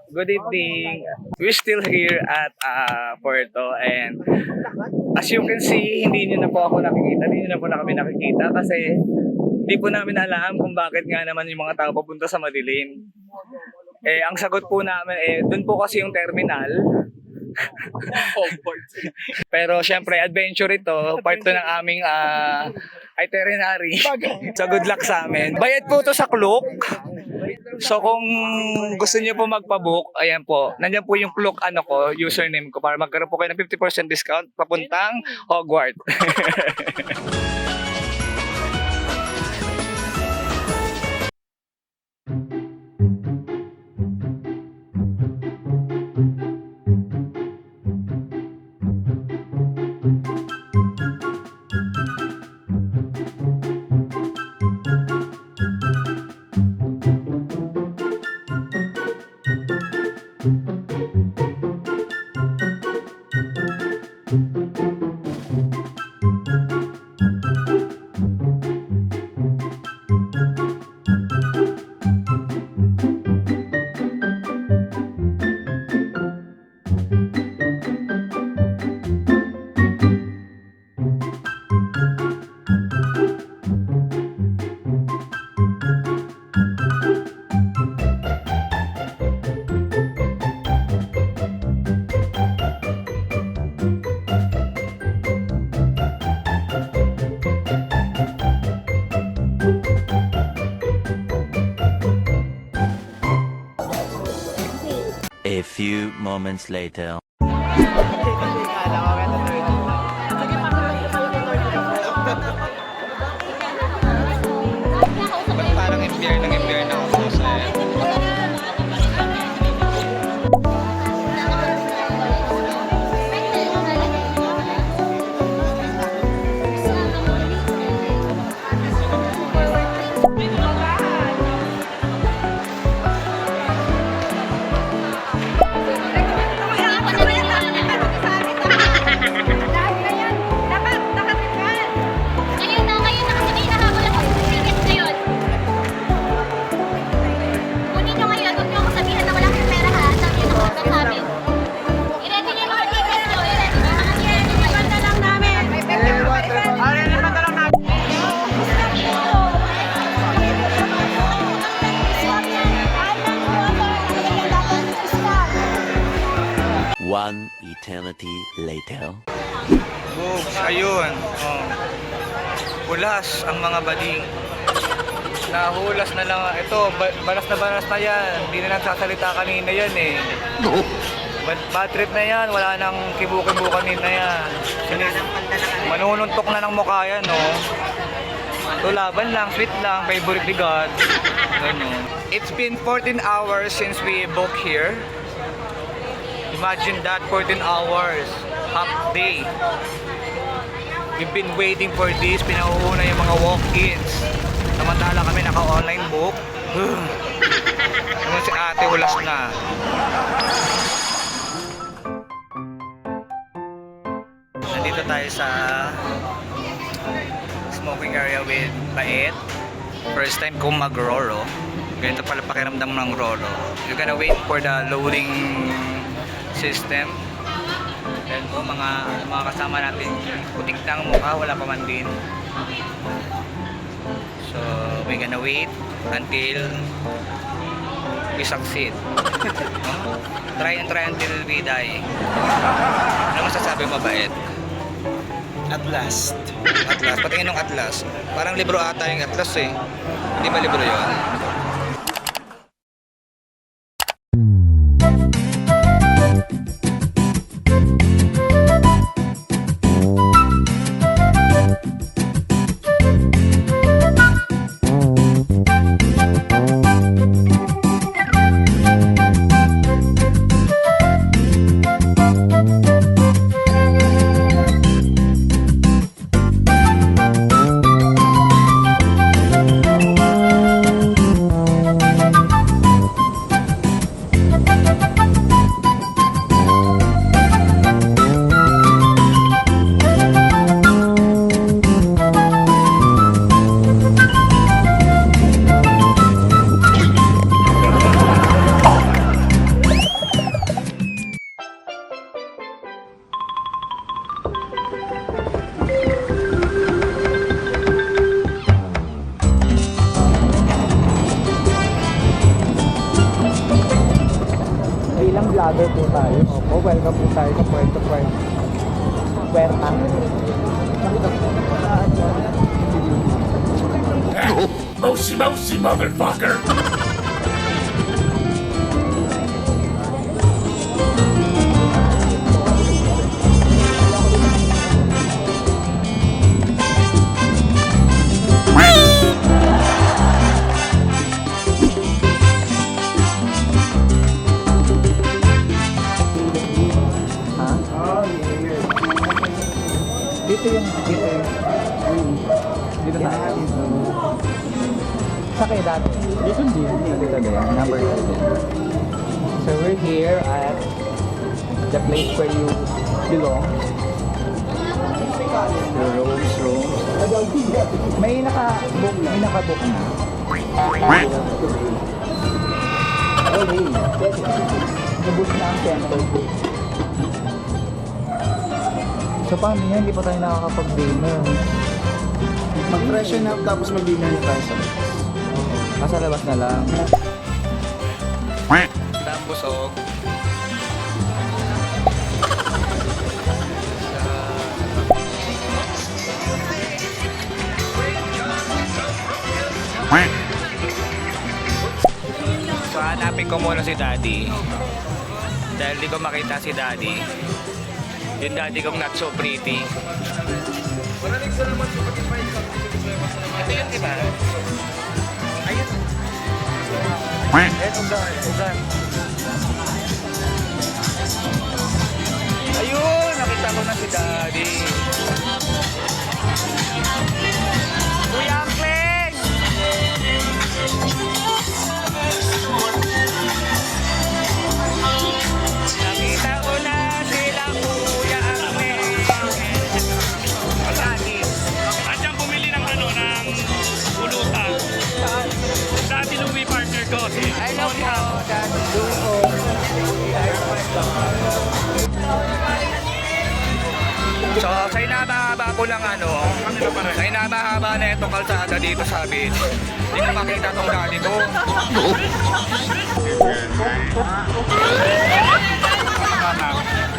Good evening. We're still here at Puerto, and as you can see, hindi nyo na po ako nakikita, hindi nyo na po na kami nakikita kasi hindi po namin alam kung bakit nga naman yung mga tao papunta sa madilim. Ang sagot po namin, dun po kasi yung terminal. Pero syempre, adventure ito, part to ng aming itinerary. So good luck sa amin. Bayad po to sa Klook. So kung gusto niyo po magpa-book, ayan po. Nandiyan po yung Klook username ko para magkaroon po kayo ng 50% discount papuntang Hogwarts. A few moments later. Parang impyerno ako sa One eternity later. Boobs, ayun. Hulas ang mga bading. Nahulas na lang. Ito, balas na yan. Hindi na nagsasalita kanina yan eh. Bad trip na yan. Wala nang kibu-kibu kanina yan. Manununtok na ng mukha yan, no? Ito, laban lang, sweet lang, favorite ni God. Ganun. It's been 14 hours since we booked here. Imagine that, 14 hours, half day. We've been waiting for this, pinauuna yung mga walk-ins. Samantala kami naka-online book. Naman si ate, ulas na. Nandito tayo sa smoking area with Bait. First time kong mag-roro. Ganito pala pakiramdam ng roro. You're gonna wait for the loading system. Then po mga kasama natin, putik na ang mukha, wala pa man din. So we're gonna wait until we succeed. Try until we die. Ano masasabi mo, Bait? At last. Atlas, patingin ng Atlas. Parang libro ata yung Atlas eh. Hindi ba libro yun? vlogger po tayo. Opo, welcome po tayo sa Puerto Puerta. Nakita po na Mousy mousy motherfucker! Ha? Dito yung dito na. Sa kayo dati? Dito din. Dito din. Number 2. So we're here at the place where you belong. The rooms. May naka-book na. Okay. Nabus na ang temple. So paano yan? Hindi pa tayo nakakapag-dinner. Mag-freshen up tapos mag-dinner na tayo sa Sa labas na lang. Tapos So hanapin ko muna si Daddy. Dahil di ko makita si Daddy. Yung daddy kong not so pretty. Ito yun, diba? Ayun. Ugan. Ayun, nakita ko na si Daddy. Kuya Angkleng! Nakita ko na sila Kuya Angkleng. Andiyan bumili ng ng pulutan. Dati Louie partner ko. I love you, Daddy Luo. So, sa inabahaba ko lang sa inabahaba na itong kalsada dito sa beach, hindi ko makita itong daddy ko.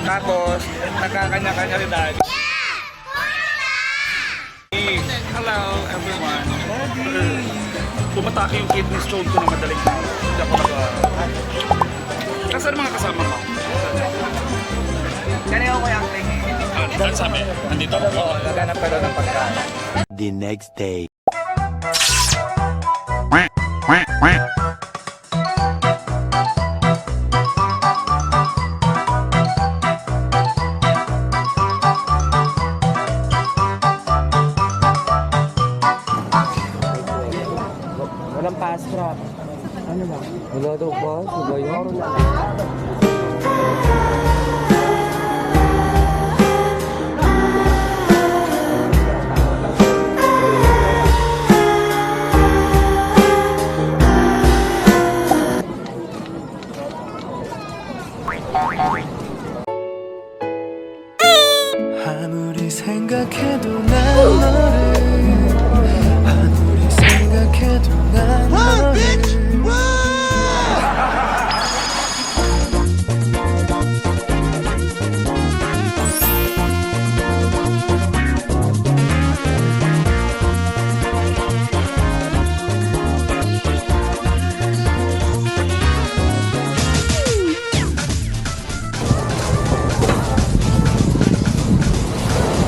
Tapos, nagkakanya-kanya si daddy. Hello everyone. Pumatake yung kidney stone ko na madaling na. Hindi ako Nasaan mga kasama mo? Ganyan ako yung Angkleng. Saan sabi? Nandito? Oo, naghanap ka daw ng pagkain. The next day. Walang fast track. Ano ba? Wala daw ba? Wala yun? 아무리 생각해도 난 너를 아무리 생각해도 난 너를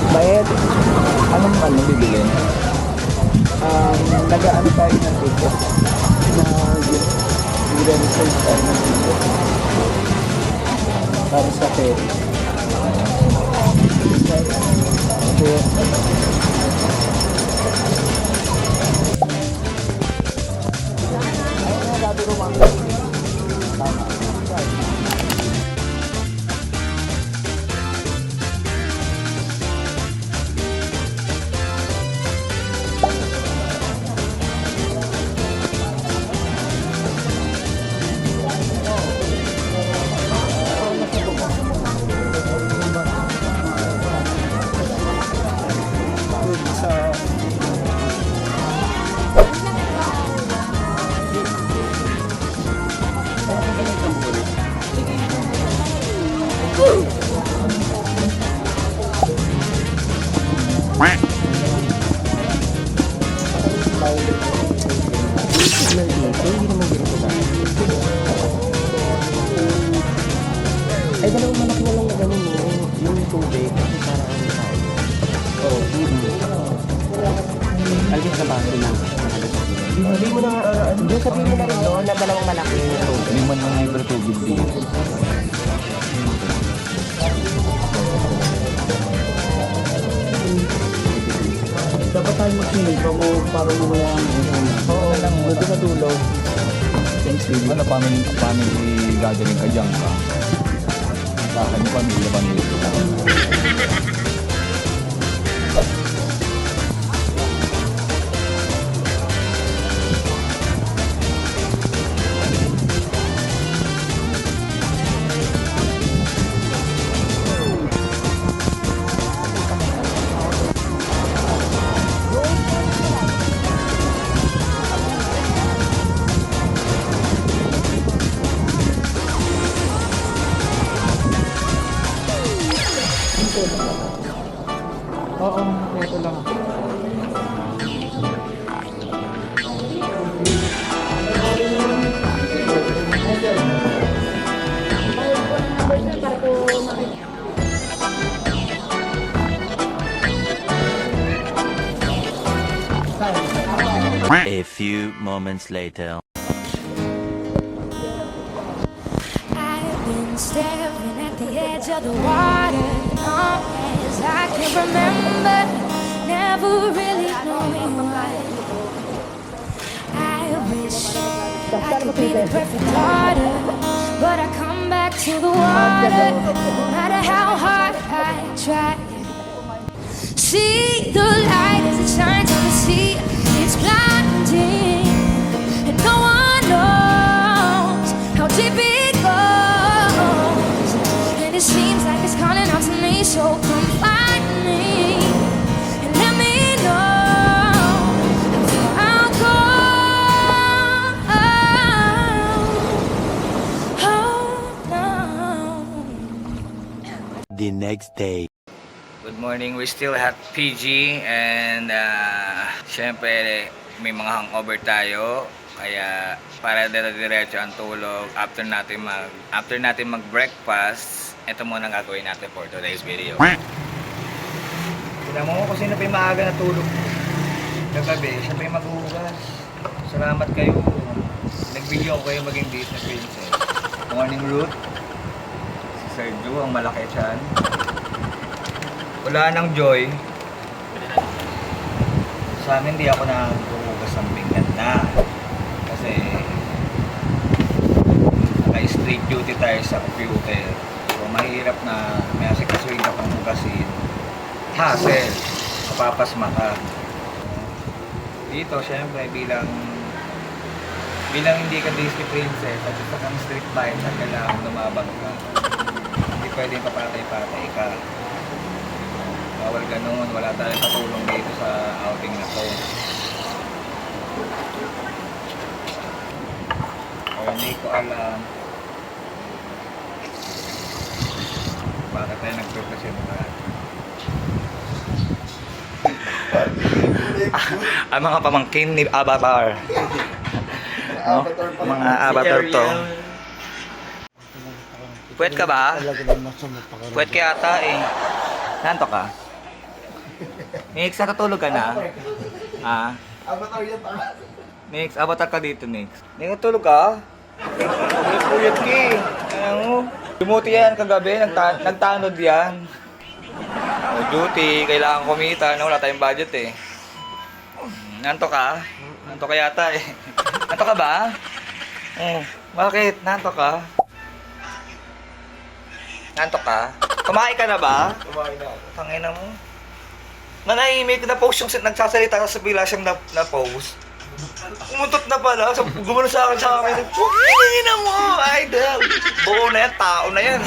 Bayad. Anong bibilin? Nag-ano tayo ng ticket? Nag-research tayo ng ticket. Para sa ferry. Ayun nga, gabi ko mga. Tama. hindi naman ganito ba? Ay, dalawang malaki na lang na gano'n mo. Yung tubig, kasi para ano tayo. Oo. Algis na baso na. Hindi mo na, hindi sabihin mo na rin doon na dalawang malaki yung tubig. Hindi man ng libre tubig dito. Dapat tayo magsinig para mo wala ang Oo, doon sa dulo. Ano, family gathering ka dyan ka. Sa akin yung pamilya ko. Oo, ito lang. A few moments later. I've been staring at the edge of the water long as I can remember, never really knowing why. I wish I could be the perfect daughter, but I come back to the water no matter how hard I try. See the light as it shines on the sea, it's blinding, and no one knows how deep it goes. And it seems like it's calling out to me, so come find me and let me know how I'll go. Oh, no. The next day. Good morning, we still have PG and syempre may mga hangover tayo kaya para diretso ang tulog after natin mag breakfast. Ito muna ang gagawin natin for today's video. Tignan mo kung sino pa yung maaga natulog kagabi, siya pa yung maghuhugas. Salamat kayo, nag-video ko kayo maging Disney princess. Morning Ruth, si Sergio ang malaki tiyan. Wala nang joy. Sa amin, di ako naghuhugas ng pinggan na. Kasi naka-street duty tayo sa computer. So, mahirap na may asikasuhin ka pang hugasin. Hassle. Mapapasma ka. Dito, syempre, bilang hindi ka Disney princess at isa kang street fighter at kailangan lumabang ka. Hindi pwedeng papatay-patay ka. Bawal ganun, wala tayong katulong dito sa outing na to. O hindi ko alam bakit tayo nagpe-present na. Ang mga pamangkin ni Avatar. No? Mga Avatar to. Puwet ka ba? Puwet ka yata eh. Nanto ka? Nix, natutulog ka na? Ah? Avatar yan, tama. Nix, avatar ka dito, Nix. Nix, natulog ka? Puyat ka eh. Ano mo? Dumuti yan kagabi, nagtanod yan. O duty, kailangan kumita. No, wala tayong budget eh. Nanto ka? Nanto ka yata eh. Nanto ka ba? Bakit? Nanto ka? Nanto ka? Kumain ka na ba? Kumain na. Tangina mo. Nanahimik na post yung nagsasalita sa bila siyang na-post. Umutot na pala. Gumano sa akin. Tangina mo! Idol! Buo na yan. Tao na yan.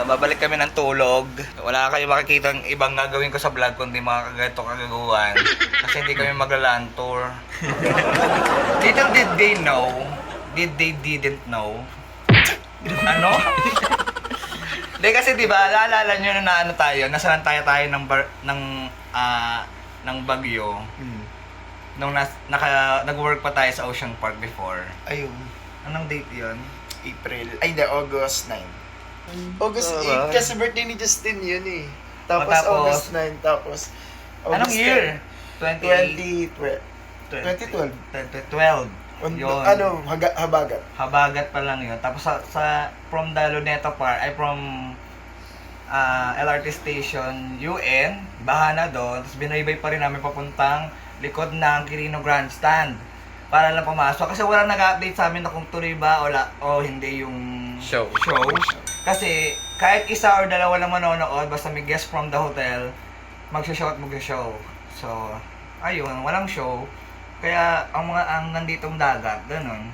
Babalik kami ng tulog. Wala kayo makikita ang ibang gagawin ko sa vlog kundi mga kaganto kagaguhan. Kasi hindi kami magla-land tour. Little did they know. Did they didn't know. Ano? Hindi kasi 'di ba, naalala niyo na ano tayo, nasaan tayo ng Bagyo. nung nag-work pa tayo sa Ocean Park before. Ayun. Anong date yun? April. Ay, hindi. August 9. August Ah, 8 kasi birthday ni Justin yun eh. Tapos, Tapos, August 9. Tapos, Anong August year? 2012. 2012. 2012. Yun. Ano, habagat. Habagat pa lang yun. Tapos sa from the Luneta Park, ay from LRT Station, UN, baha na doon. Tapos binaybay pa rin namin papuntang likod ng Quirino Grandstand para lang pumasok. Kasi wala nag-update sa amin na kung tuloy ba o hindi yung show. Kasi kahit isa or dalawa lang manonood, basta may guest from the hotel, mag-show at mag-show. So, ayun, walang show. Kaya ang nanditong dagat, ganun.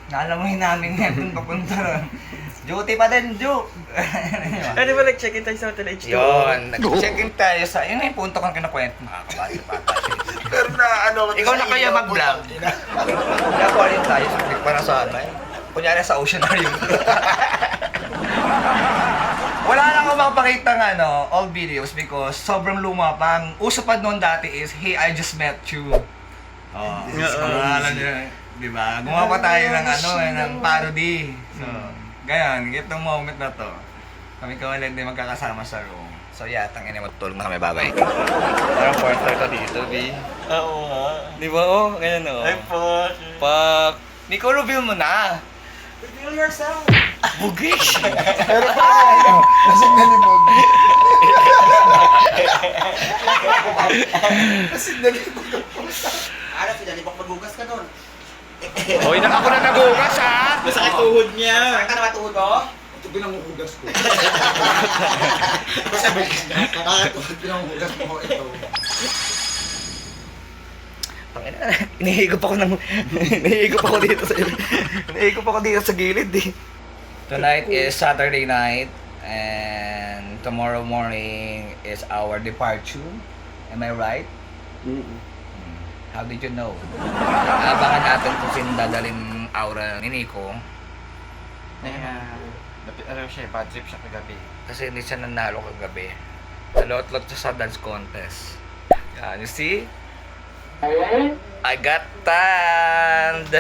Naalamuhin namin yan kung papunta ron. Duty pa din, Ju! Ano ba nag-check-in tayo sa Hotel H2? Yun, nag-check-in tayo sa... Yun yung punto kang kinakwento. Nakakabati pa tayo. Pero na, ano, Ikaw na kaya mag-vlog? Nagawa rin tayo. Sakit pa na sana eh. Kunyari sa Oceanarium. Wala na akong makapakita ng old videos because sobrang luma pa. Ang uso pa noon dati is, Hey, I Just Met You. Oh, alam nyo, di ba? Gumawa pa tayo ng ng parody. So, ganyan, itong moment na to. Kami kawalan din magkakasama sa room. So, yeah, tangin na matutulog na kami, babay. Parang portal ka dito, B. Oo nga. Di ba, oh? Ganyan, oh. Ay, fuck. Pak! Nico, reveal mo na! Reveal yourself! Bugish! Pero paano? Kasi nalimog. Kasi nalimog. Ano, sinalibok magugas ka doon. Hoy, ako na nagugas, ha? Masakit tuhod niya. Saan ka naman tuhod mo? Ito pinanguhugas ko. Nakakatuhod pinanguhugas ko ito. Inihigop ako dito sa gilid eh. Tonight is Saturday night and tomorrow morning is our departure. Am I right? How did you know? Abangan natin kung sino dadalhin aura ni Nico. Ano siya, bad trip siya kagabi. Kasi hindi siya nanalo kagabi. Nalot-lot siya sa dance contest. Yan, you see? I got tanned!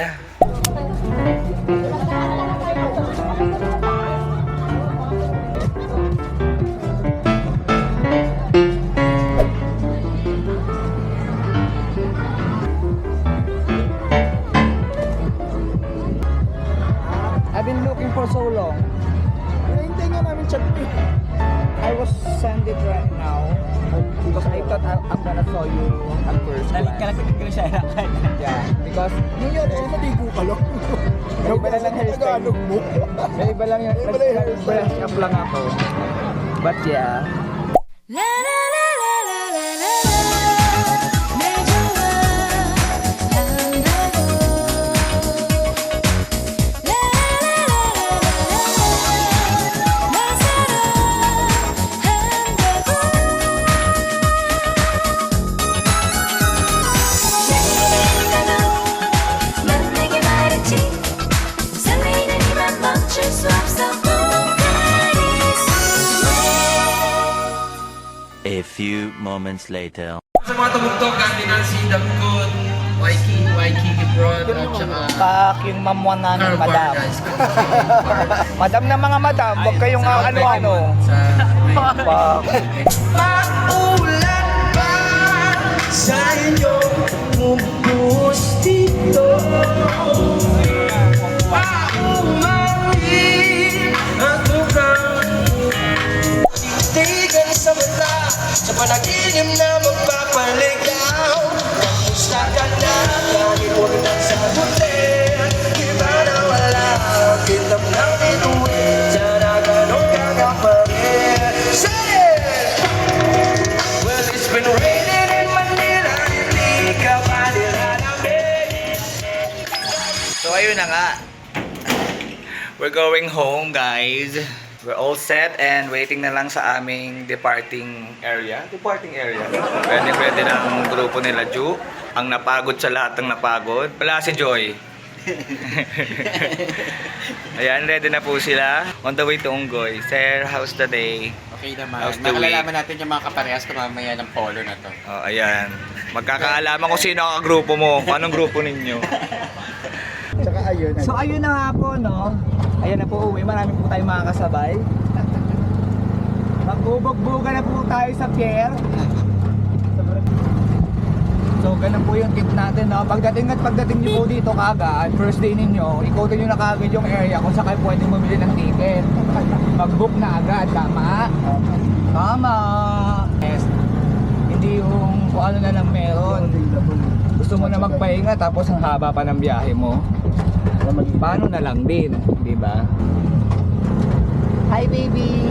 I've been looking for so long. Hinahintay nga namin chat ko. I was send it right now because I thought I'm gonna show you at first glance. Yeah, because Yung yan, maligo ka lang. may iba lang hairstyle. Tagalog mo. May iba lang yung May iba lang yung hairstyle. brush up lang ako. But yeah, La la la la la la la la. Medyo handago. La la la la la la. Masarap handago. Shake ka na, 맘내게 말했지. 설레이는 이만 멈출 수 없어. A few moments later. Sa mga tumugtog, Cardinal C. Damkod, Waikiki Broad, at saka... pak yung mamuan namin, madam. Madam na mga madam, huwag kayong ano-ano. Sa... Pak. Maulan ba sa inyo gustito? Paumanin at mukhang tigan sa mata sa panaginip na magpapaligaw. Kamusta ka na? Kahit huwag na sa hotel, iba na wala. Kitap ng bituin, sana ganun ka nga pa rin. Say it! Well, it's been raining in Manila, hindi ka pa nila namin. So ayun na nga. We're going home, guys. We're all set and waiting na lang sa aming departing area. Ready na ang grupo nila, Ju. Ang napagod sa lahat ng napagod. Wala si Joy. Ayan, ready na po sila. On the way to Unggoy. Sir, how's the day? Okay naman. How's the Makalalaman natin yung mga kaparehas ko mamaya ng polo na to. Oh, ayan. Magkakaalaman kung sino ang grupo mo, kung anong grupo ninyo. Tsaka ayun. So ayun na nga po, no? Ayan na po uwi, marami po tayong mga kasabay. Magbubog-buga na po tayo sa pier. So ganun po yung tip natin, no? Pagdating nyo po dito kagad, first day ninyo, ikotin nyo na kagad yung area kung saan kayo pwedeng bumili ng ticket. Mag-book na agad, tama? Tama! Yes. Hindi yung kung ano na lang meron. Gusto mo na magpahinga tapos ang haba pa ng biyahe mo. Paano na lang din, di ba? Hi baby!